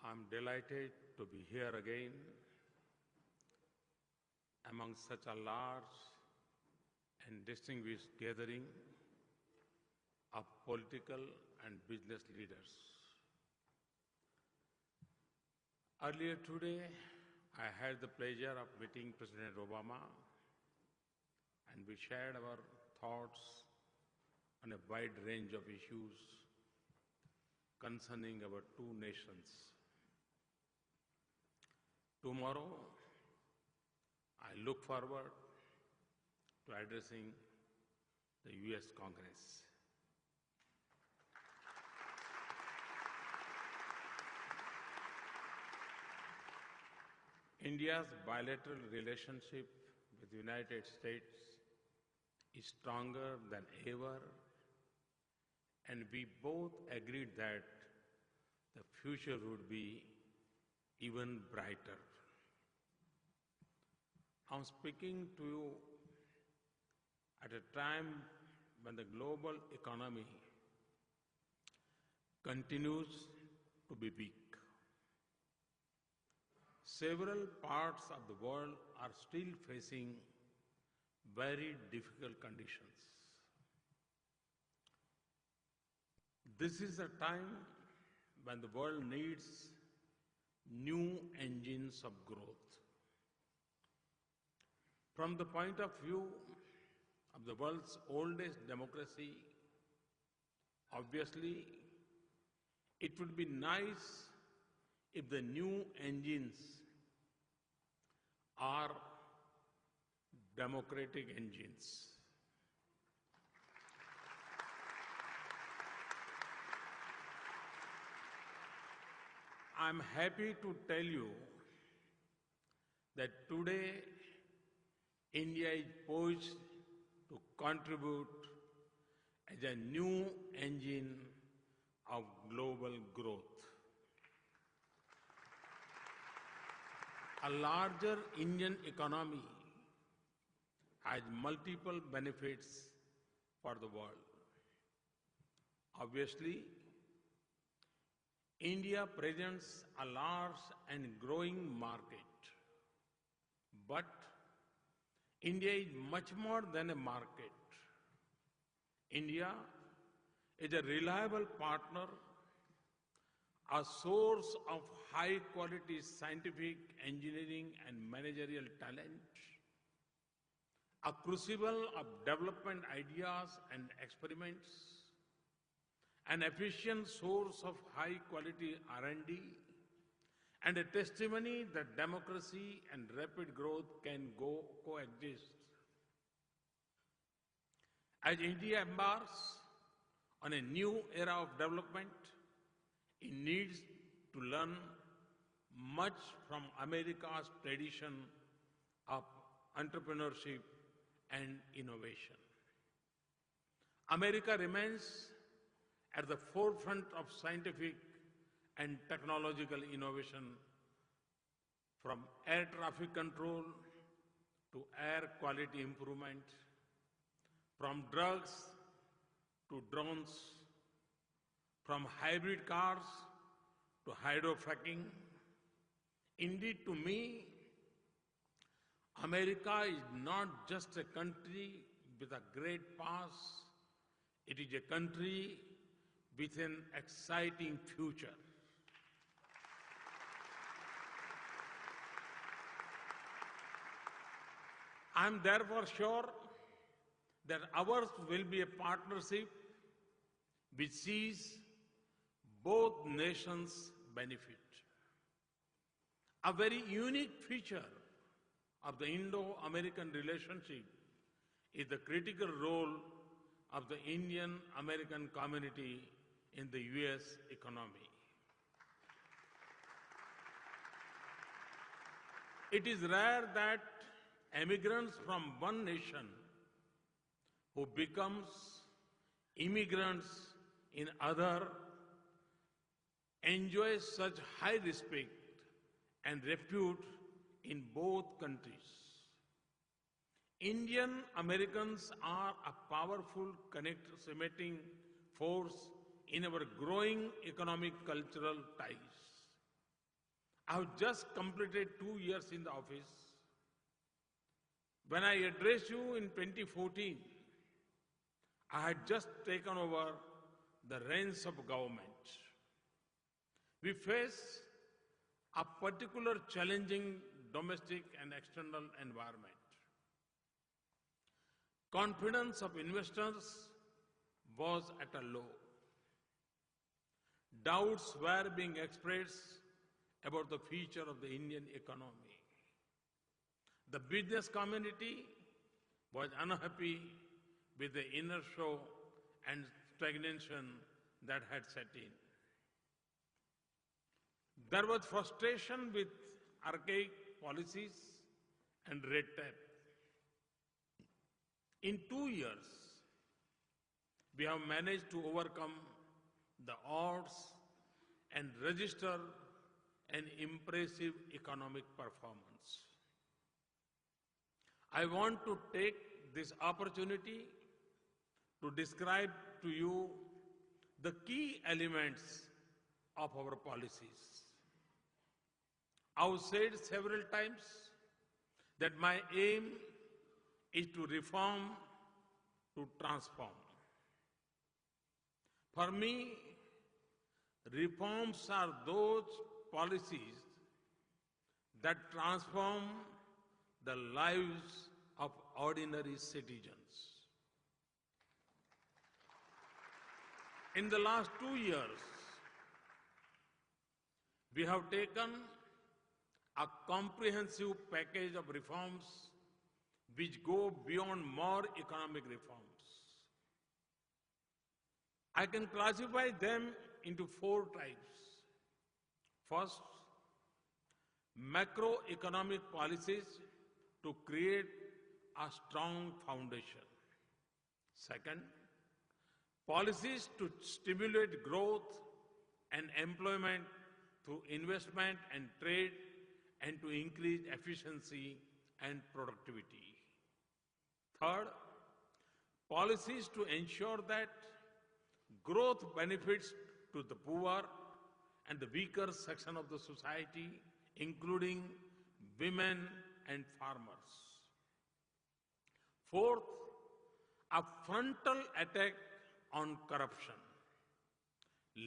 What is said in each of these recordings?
I'm delighted to be here again among such a large and distinguished gathering of political and business leaders. Earlier today, I had the pleasure of meeting President Obama, and we shared our thoughts on a wide range of issues concerning our two nations. Tomorrow, I look forward to addressing the US Congress. India's bilateral relationship with the United States is stronger than ever, and we both agreed that the future would be even brighter. I'm speaking to you at a time when the global economy continues to be weak. Several parts of the world are still facing very difficult conditions. This is a time when the world needs new engines of growth. From the point of view of the world's oldest democracy, obviously, it would be nice if the new engines are democratic engines. I'm happy to tell you that today India is poised to contribute as a new engine of global growth. A larger Indian economy has multiple benefits for the world. Obviously, India presents a large and growing market, but India is much more than a market. India is a reliable partner, a source of high-quality scientific, engineering, and managerial talent, a crucible of development ideas and experiments, an efficient source of high-quality R&D, and a testimony that democracy and rapid growth can coexist. As India embarks on a new era of development, it needs to learn much from America's tradition of entrepreneurship and innovation. America remains at the forefront of scientific and technological innovation, from air traffic control to air quality improvement, from drugs to drones, from hybrid cars to hydrofracking. Indeed, to me, America is not just a country with a great past, it is a country with an exciting future. I am therefore sure that ours will be a partnership which sees both nations benefit. A very unique feature of the Indo-American relationship is the critical role of the Indian-American community in the US economy. It is rare that immigrants from one nation who becomes immigrants in other enjoy such high respect and repute in both countries. Indian Americans are a powerful cementing force in our growing economic cultural ties. I've just completed 2 years in the office. When I addressed you in 2014, I had just taken over the reins of government. We face a particular challenging domestic and external environment. Confidence of investors was at a low. Doubts were being expressed about the future of the Indian economy. The business community was unhappy with the inertia and stagnation that had set in. There was frustration with archaic policies and red tape. In 2 years, we have managed to overcome the odds and register an impressive economic performance. I want to take this opportunity to describe to you the key elements of our policies. I've said several times that my aim is to reform, to transform. For me, reforms are those policies that transform the lives of ordinary citizens. In the last 2 years, we have taken a comprehensive package of reforms which go beyond more economic reforms. I can classify them into 4 types. First, macroeconomic policies to create a strong foundation. Second, policies to stimulate growth and employment through investment and trade and to increase efficiency and productivity. Third, policies to ensure that growth benefits to the poor and the weaker section of the society, including women and farmers. Fourth, a frontal attack on corruption.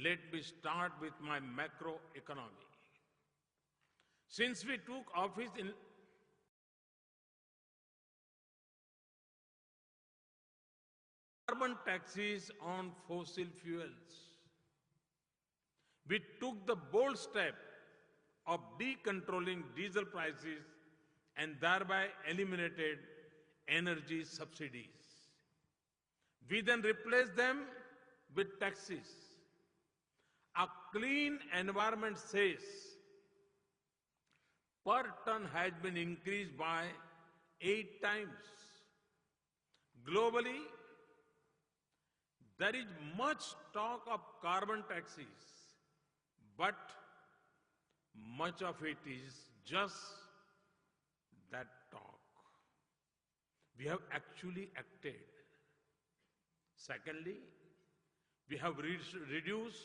Let me start with my macroeconomy. Since we took office in carbon taxes on fossil fuels, we took the bold step of decontrolling diesel prices and thereby eliminated energy subsidies. We then replaced them with taxes. A clean environment says per ton has been increased by 8 times. Globally, there is much talk of carbon taxes, but much of it is just that talk. We have actually acted. Secondly, we have reduced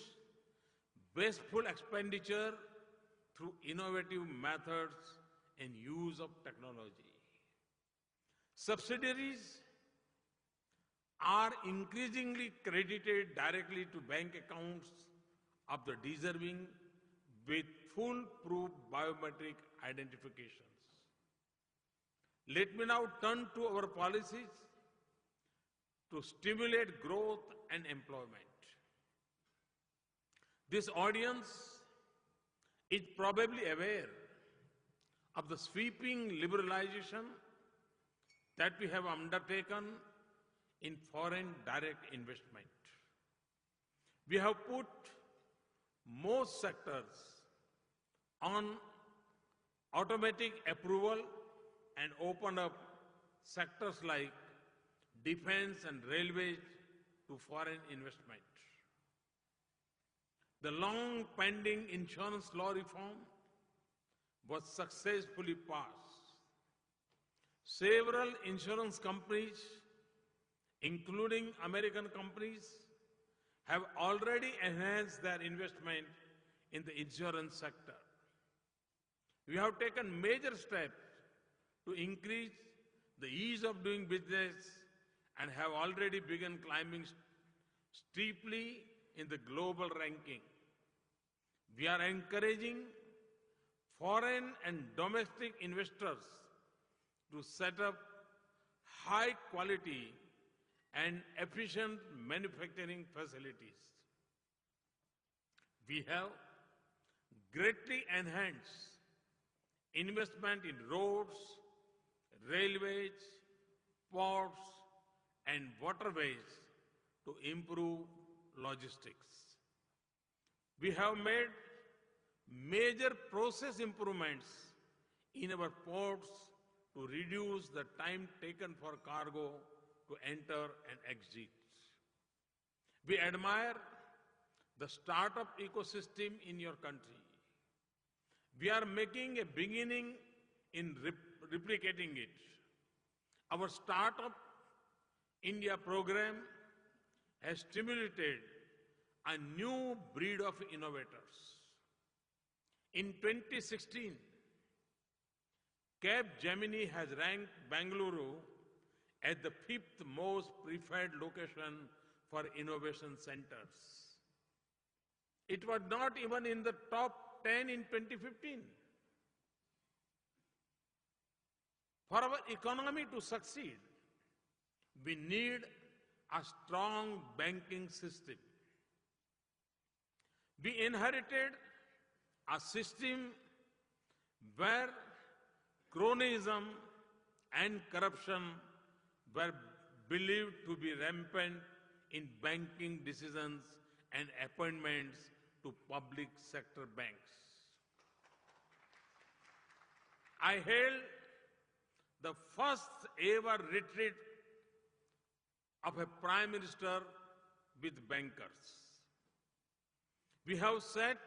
wasteful expenditure through innovative methods and use of technology. Subsidiaries are increasingly credited directly to bank accounts of the deserving with foolproof biometric identifications. Let me now turn to our policies to stimulate growth and employment. This audience is probably aware of the sweeping liberalization that we have undertaken in foreign direct investment. We have put most sectors on automatic approval and opened up sectors like defense and railways to foreign investment. The long-pending insurance law reform was successfully passed. Several insurance companies, including American companies, have already enhanced their investment in the insurance sector. We have taken major steps to increase the ease of doing business and have already begun climbing steeply in the global ranking. We are encouraging foreign and domestic investors to set up high quality and efficient manufacturing facilities. We have greatly enhanced investment in roads, railways, ports, and waterways to improve logistics. We have made major process improvements in our ports to reduce the time taken for cargo to enter and exit. We admire the startup ecosystem in your country. We are making a beginning in replicating it. Our Startup India program has stimulated a new breed of innovators. In 2016, Capgemini has ranked Bengaluru as the 5th most preferred location for innovation centers. It was not even in the top 10 in 2015. For our economy to succeed, we need a strong banking system. We inherited a system where cronyism and corruption were believed to be rampant in banking decisions and appointments to public sector banks. I held the first ever retreat of a Prime Minister with bankers. We have set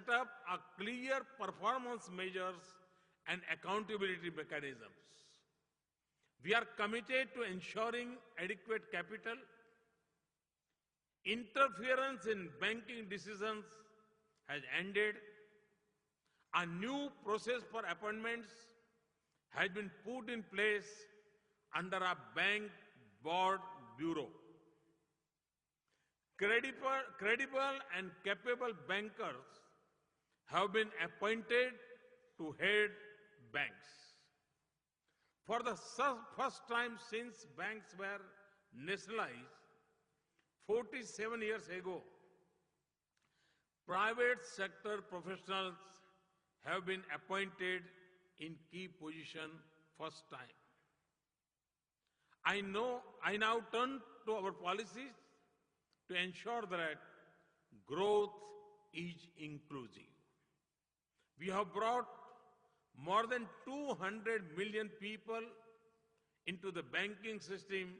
up a clear performance measures and accountability mechanisms. We are committed to ensuring adequate capital. Interference in banking decisions has ended. A new process for appointments has been put in place under a bank board bureau. Credible and capable bankers have been appointed to head banks. For the first time since banks were nationalized 47 years ago, private sector professionals have been appointed in key positions first time. I now turn to our policies to ensure that growth is inclusive. We have brought more than 200 million people into the banking system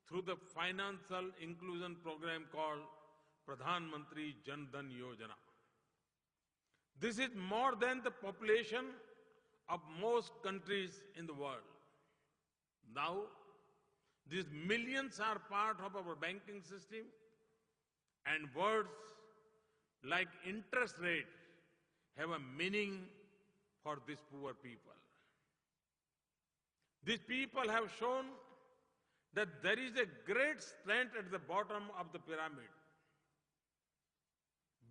through the financial inclusion program called Pradhan Mantri Jan Dhan Yojana. This is more than the population of most countries in the world. Now, these millions are part of our banking system, and words like interest rate have a meaning for these poor people. These people have shown that there is a great strength at the bottom of the pyramid.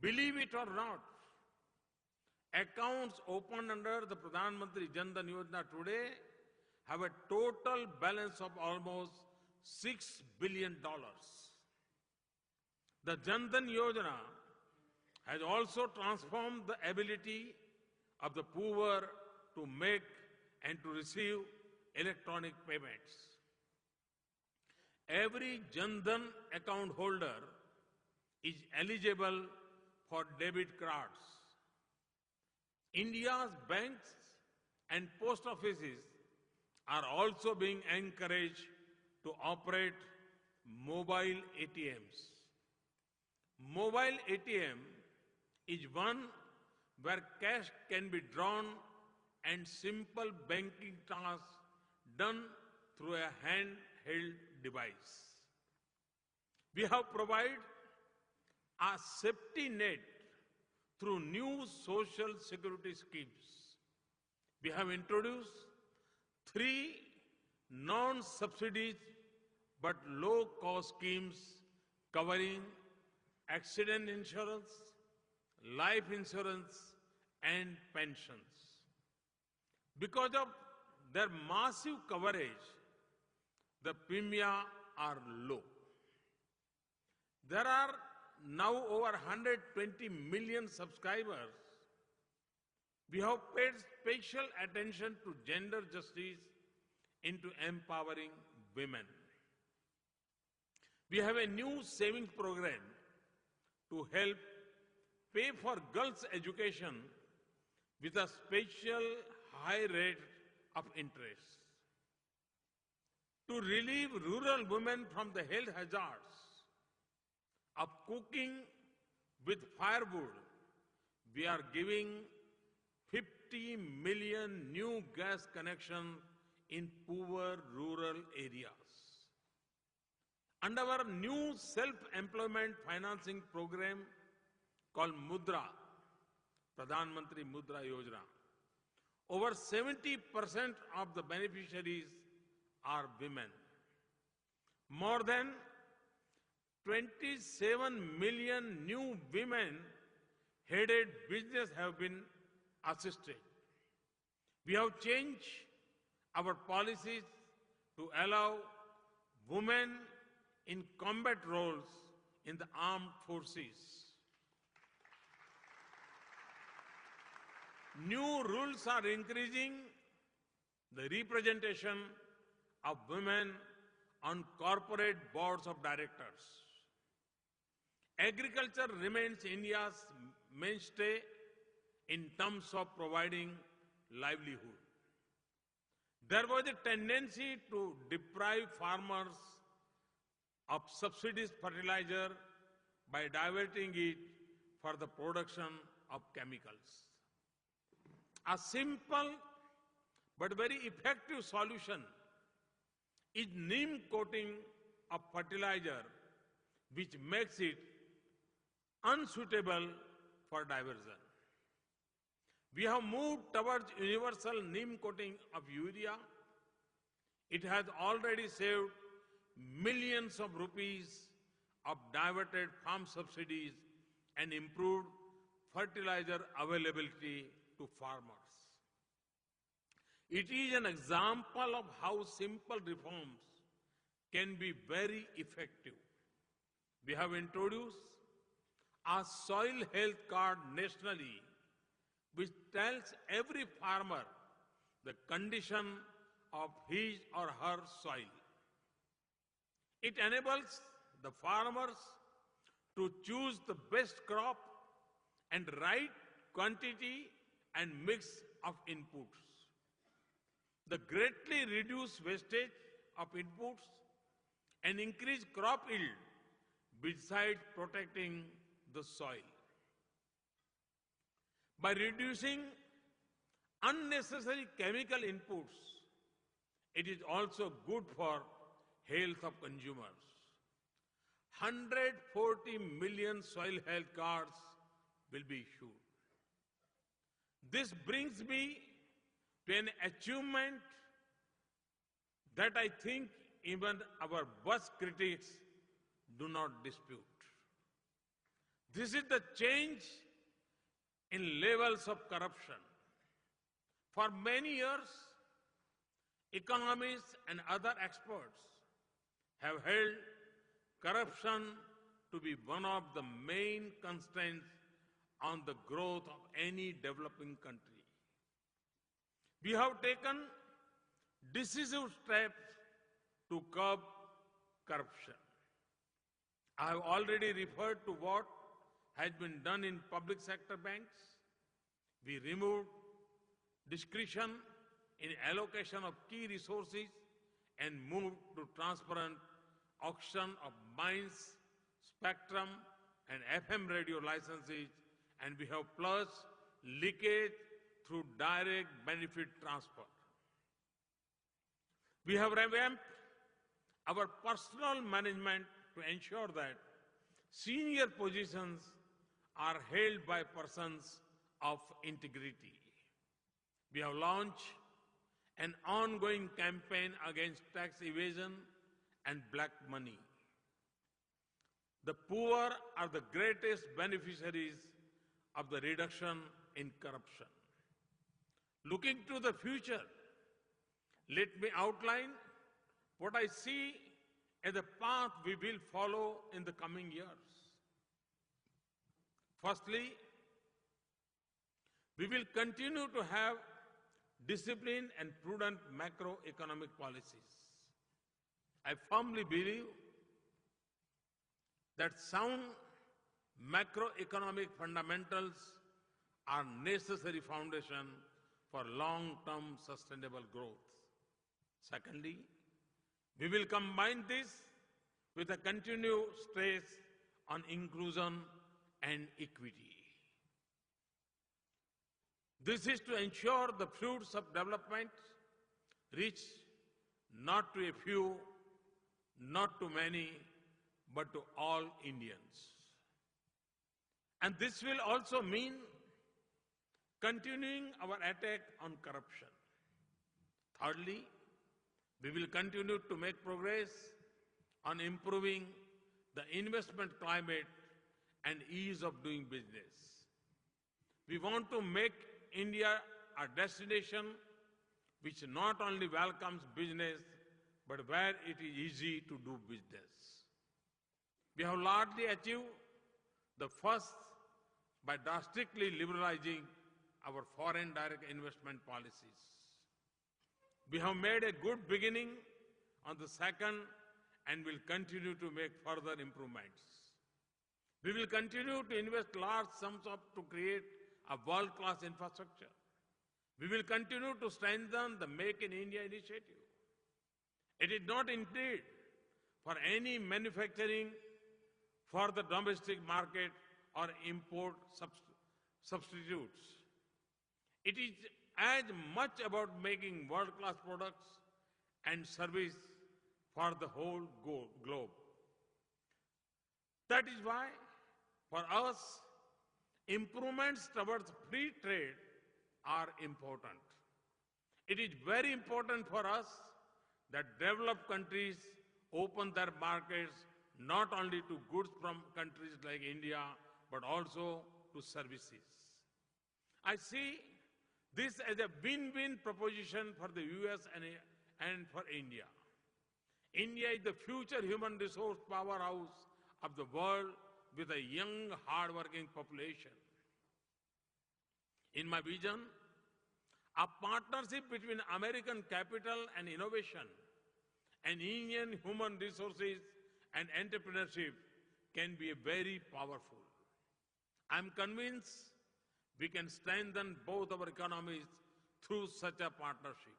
Believe it or not, accounts opened under the Pradhan Mantri Jan Dhan Yojana today have a total balance of almost $6 billion. The Jan Dhan Yojana has also transformed the ability of the poor to make and to receive electronic payments. Every Jan Dhan account holder is eligible for debit cards. India's banks and post offices are also being encouraged to operate mobile ATMs. Mobile ATM is one where cash can be drawn and simple banking tasks done through a handheld device. We have provided a safety net through new social security schemes. We have introduced 3 non-subsidies but low-cost schemes covering accident insurance, life insurance, and pensions. Because of their massive coverage, the premia are low. There are now over 120 million subscribers. We have paid special attention to gender justice into empowering women. We have a new savings program to help pay for girls' education with a special high rate of interest. To relieve rural women from the health hazards of cooking with firewood, we are giving 50 million new gas connections in poor rural areas. Under our new self-employment financing program called Mudra, Pradhan Mantri Mudra Yojana, over 70% of the beneficiaries are women. More than 27 million new women-headed businesses have been assisted. We have changed our policies to allow women in combat roles in the armed forces. New rules are increasing the representation of women on corporate boards of directors. Agriculture remains India's mainstay in terms of providing livelihood. There was a tendency to deprive farmers of subsidized fertilizer by diverting it for the production of chemicals. A simple but very effective solution is neem coating of fertilizer, which makes it unsuitable for diversion. We have moved towards universal neem coating of urea. It has already saved millions of rupees of diverted farm subsidies and improved fertilizer availability to farmers. It is an example of how simple reforms can be very effective. We have introduced a soil health card nationally, which tells every farmer the condition of his or her soil. It enables the farmers to choose the best crop and right quantity and mix of inputs. The greatly reduced wastage of inputs and increase crop yield besides protecting the soil. By reducing unnecessary chemical inputs, it is also good for health of consumers. 140 million soil health cards will be issued. This brings me to an achievement that I think even our worst critics do not dispute. This is the change in levels of corruption. For many years, economists and other experts have held corruption to be one of the main constraints on the growth of any developing country. We have taken decisive steps to curb corruption. I have already referred to what has been done in public sector banks. We removed discretion in allocation of key resources and moved to transparent auction of mines, spectrum, and FM radio licenses, and we have purged leakage through direct benefit transfer. We have revamped our personnel management to ensure that senior positions are held by persons of integrity. We have launched an ongoing campaign against tax evasion and black money. The poor are the greatest beneficiaries of the reduction in corruption. Looking to the future, let me outline what I see as the path we will follow in the coming years. Firstly, we will continue to have disciplined and prudent macroeconomic policies. I firmly believe that sound macroeconomic fundamentals are necessary foundation for long-term sustainable growth. Secondly, we will combine this with a continued stress on inclusion and equity. This is to ensure the fruits of development reach not to a few, not to many, but to all Indians. And this will also mean continuing our attack on corruption. Thirdly, we will continue to make progress on improving the investment climate and ease of doing business. We want to make India a destination which not only welcomes business, but where it is easy to do business. We have largely achieved the first by drastically liberalizing our foreign direct investment policies. We have made a good beginning on the second and will continue to make further improvements. We will continue to invest large sums to create a world-class infrastructure. We will continue to strengthen the Make in India initiative. It is not indeed for any manufacturing for the domestic market or import substitutes. It is as much about making world-class products and service for the whole globe. That is why, for us, improvements towards free trade are important. It is very important for us that developed countries open their markets not only to goods from countries like India, but also to services. I see this as a win-win proposition for the US and for India. India is the future human resource powerhouse of the world with a young, hard-working population. In my vision, a partnership between American capital and innovation and Indian human resources and entrepreneurship can be very powerful. I'm convinced we can strengthen both our economies through such a partnership.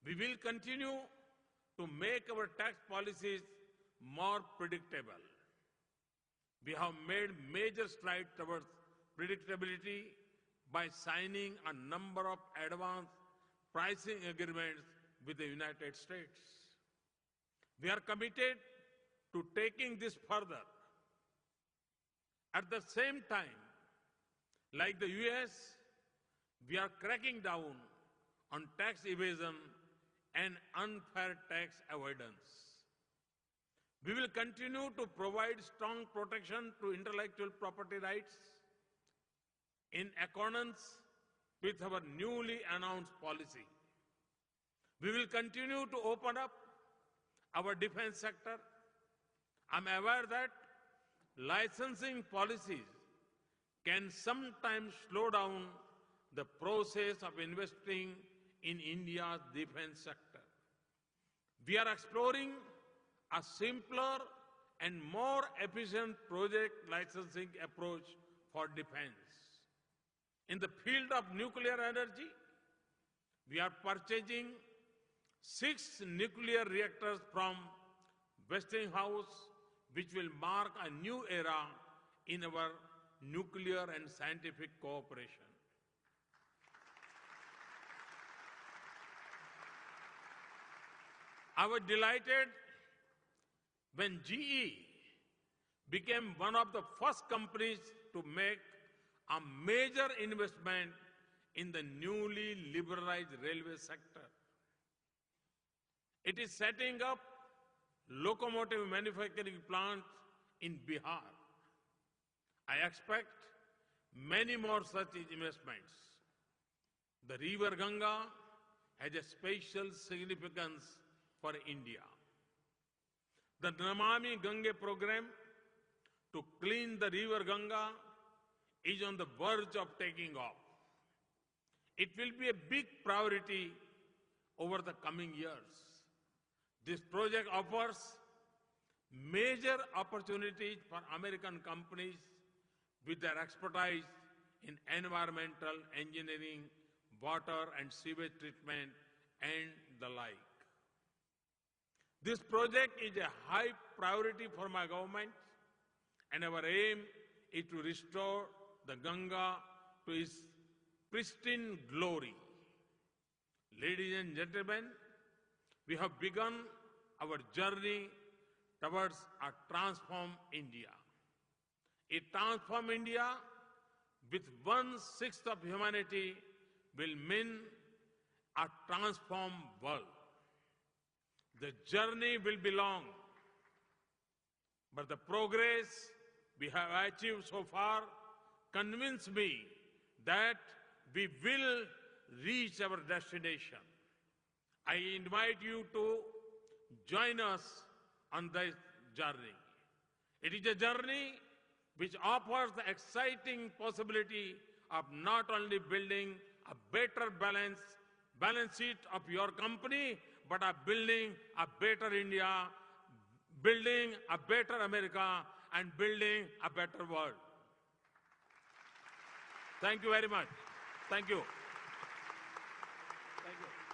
We will continue to make our tax policies more predictable. We have made major strides towards predictability by signing a number of advanced pricing agreements with the United States. We are committed to taking this further. At the same time, like the US, we are cracking down on tax evasion and unfair tax avoidance. We will continue to provide strong protection to intellectual property rights in accordance with our newly announced policy. We will continue to open up our defense sector. I'm aware that licensing policies can sometimes slow down the process of investing in India's defense sector. We are exploring a simpler and more efficient project licensing approach for defense. In the field of nuclear energy, we are purchasing 6 nuclear reactors from Westinghouse, which will mark a new era in our nuclear and scientific cooperation. I was delighted when GE became one of the first companies to make a major investment in the newly liberalized railway sector. It is setting up locomotive manufacturing plants in Bihar. I expect many more such investments. The river Ganga has a special significance for India. The Namami Gange program to clean the river Ganga is on the verge of taking off. It will be a big priority over the coming years. This project offers major opportunities for American companies with their expertise in environmental engineering, water and sewage treatment, and the like. This project is a high priority for my government, and our aim is to restore the Ganga to its pristine glory. Ladies and gentlemen, we have begun our journey towards a transformed India. A transformed India with 1/6 of humanity will mean a transformed world. The journey will be long, but the progress we have achieved so far convince me that we will reach our destination. I invite you to join us on this journey. It is a journey which offers the exciting possibility of not only building a better balance sheet of your company, but of building a better India, building a better America, and building a better world. Thank you very much. Thank you. Thank you.